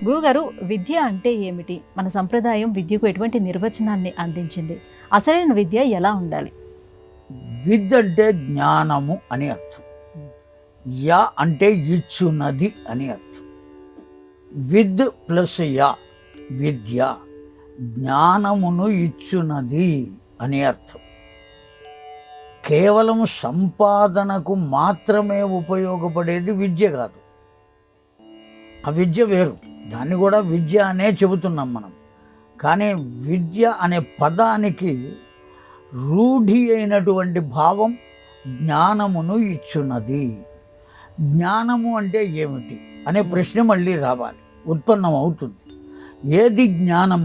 గురుగారు, విద్య అంటే ఏమిటి? మన సంప్రదాయం విద్యకు ఎటువంటి నిర్వచనాన్ని అందించింది? అసలైన విద్య ఎలా ఉండాలి? విద్య అంటే జ్ఞానము అని అర్థం. యా అంటే ఇచ్చున్నది అని అర్థం. విద్ ప్లస్ యా విద్య, జ్ఞానమును ఇచ్చున్నది అని అర్థం. కేవలం సంపాదనకు మాత్రమే ఉపయోగపడేది విద్య కాదు. ఆ విద్య వేరు, దాన్ని కూడా విద్య అనే చెబుతున్నాం మనం. కానీ విద్య అనే పదానికి రూఢి అయినటువంటి భావం జ్ఞానమును ఇచ్చున్నది. జ్ఞానము అంటే ఏమిటి అనే ప్రశ్న మళ్ళీ రావాలి, ఉత్పన్నం అవుతుంది. ఏది జ్ఞానం?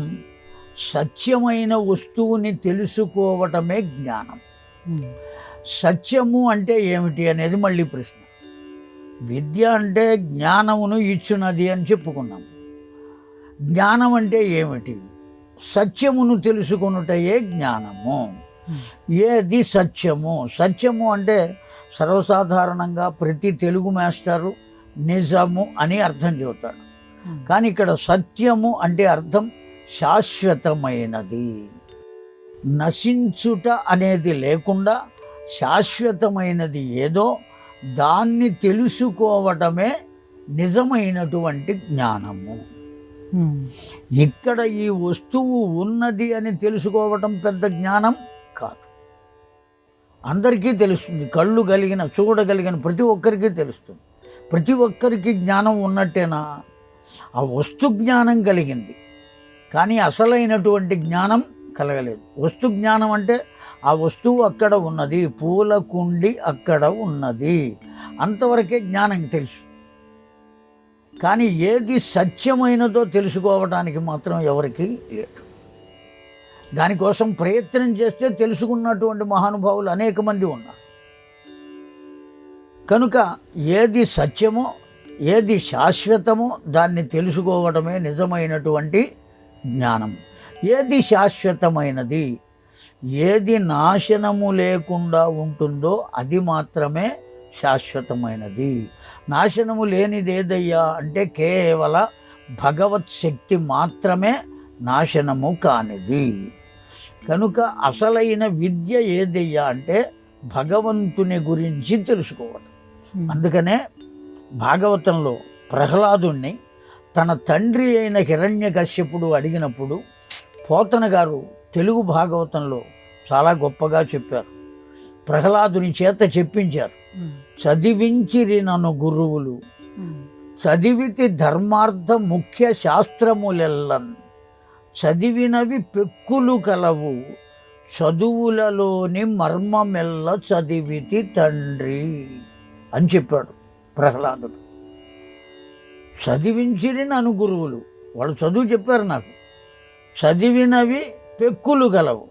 సత్యమైన వస్తువుని తెలుసుకోవటమే జ్ఞానం. సత్యము అంటే ఏమిటి అనేది మళ్ళీ ప్రశ్న. విద్య అంటే జ్ఞానమును ఇచ్చున్నది అని చెప్పుకున్నాం. జ్ఞానం అంటే ఏమిటి? సత్యమును తెలుసుకొనుటయే జ్ఞానము. ఏది సత్యము? సత్యము అంటే సర్వసాధారణంగా ప్రతి తెలుగు మాస్టరు నిజము అని అర్థం చెబుతాడు. కానీ ఇక్కడ సత్యము అంటే అర్థం శాశ్వతమైనది. నశించుట అనేది లేకుండా శాశ్వతమైనది ఏదో దాన్ని తెలుసుకోవటమే నిజమైనటువంటి జ్ఞానము. ఇక్కడ ఈ వస్తువు ఉన్నది అని తెలుసుకోవటం పెద్ద జ్ఞానం కాదు. అందరికీ తెలుస్తుంది, కళ్ళు కలిగిన చూడగలిగిన ప్రతి ఒక్కరికి తెలుస్తుంది. ప్రతి ఒక్కరికి జ్ఞానం ఉన్నట్టేనా? ఆ వస్తు జ్ఞానం కలిగింది, కానీ అసలైనటువంటి జ్ఞానం కలగలేదు. వస్తు జ్ఞానం అంటే ఆ వస్తువు అక్కడ ఉన్నది, పూల కుండి అక్కడ ఉన్నది, అంతవరకే జ్ఞానం తెలుసు. కానీ ఏది సత్యమైనదో తెలుసుకోవడానికి మాత్రం ఎవరికీ లేదు. దానికోసం ప్రయత్నం చేస్తే తెలుసుకున్నటువంటి మహానుభావులు అనేక మంది ఉన్నారు. కనుక ఏది సత్యమో, ఏది శాశ్వతమో దాన్ని తెలుసుకోవడమే నిజమైనటువంటి జ్ఞానం. ఏది శాశ్వతమైనది, ఏది నాశనము లేకుండా ఉంటుందో అది మాత్రమే శాశ్వతమైనది. నాశనము లేనిది ఏదయ్యా అంటే కేవల భగవత్ శక్తి మాత్రమే నాశనము కానిది. కనుక అసలైన విద్య ఏదయ్యా అంటే భగవంతుని గురించి తెలుసుకోవడం. అందుకనే భాగవతంలో ప్రహ్లాదుణ్ణి తన తండ్రి అయిన హిరణ్యకశ్యపుడు అడిగినప్పుడు పోతన గారు తెలుగు భాగవతంలో చాలా గొప్పగా చెప్పారు. ప్రహ్లాదుని చేత చెప్పించారు. చదివించిరి నన్ను గురువులు, చదివితి ధర్మార్థ ముఖ్య శాస్త్రములెల్లన్, చదివినవి పెక్కులు కలవు, చదువులలోని మర్మమెల్ల చదివితి తండ్రి అని చెప్పాడు ప్రహ్లాదుడు. చదివించిరి నన్ను గురువులు, వాళ్ళు చదువు చెప్పారు నాకు. చదివినవి పెక్కులు గలవు.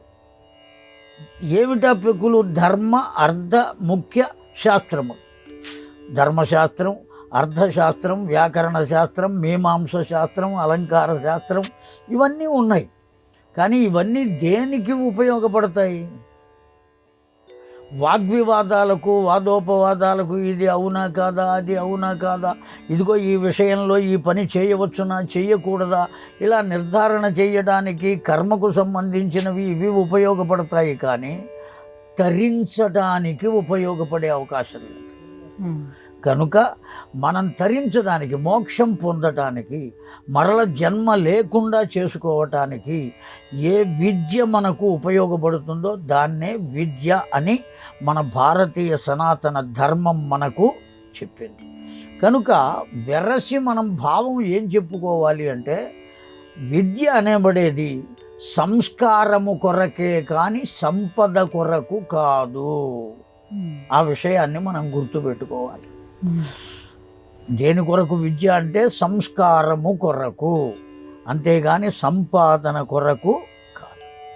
ఏమిటా పెక్కులు? ధర్మ అర్థ ముఖ్య శాస్త్రములు. ధర్మశాస్త్రం, అర్థశాస్త్రం, వ్యాకరణ శాస్త్రం, మీమాంస శాస్త్రం, అలంకార శాస్త్రం, ఇవన్నీ ఉన్నాయి. కానీ ఇవన్నీ దేనికి ఉపయోగపడతాయి? వాగ్వివాదాలకు, వాదోపవాదాలకు, ఇది అవునా కాదా, అది అవునా కాదా, ఇదిగో ఈ విషయంలో ఈ పని చేయవచ్చునా చేయకూడదా, ఇలా నిర్ధారణ చేయడానికి కర్మకు సంబంధించినవి ఇవి ఉపయోగపడతాయి. కానీ తరించడానికి ఉపయోగపడే అవకాశం లేదు. కనుక మనం తరించడానికి, మోక్షం పొందటానికి, మరల జన్మ లేకుండా చేసుకోవటానికి ఏ విద్య మనకు ఉపయోగపడుతుందో దాన్నే విద్య అని మన భారతీయ సనాతన ధర్మం మనకు చెప్పింది. కనుక వెరసి మనం భావం ఏం చెప్పుకోవాలి అంటే, విద్య అనేబడేది సంస్కారము కొరకే కానీ సంపద కొరకు కాదు. ఆ విషయాన్ని మనం గుర్తుపెట్టుకోవాలి. దేని కొరకు విద్య అంటే సంస్కారము కొరకు, అంతేగాని సంపాదన కొరకు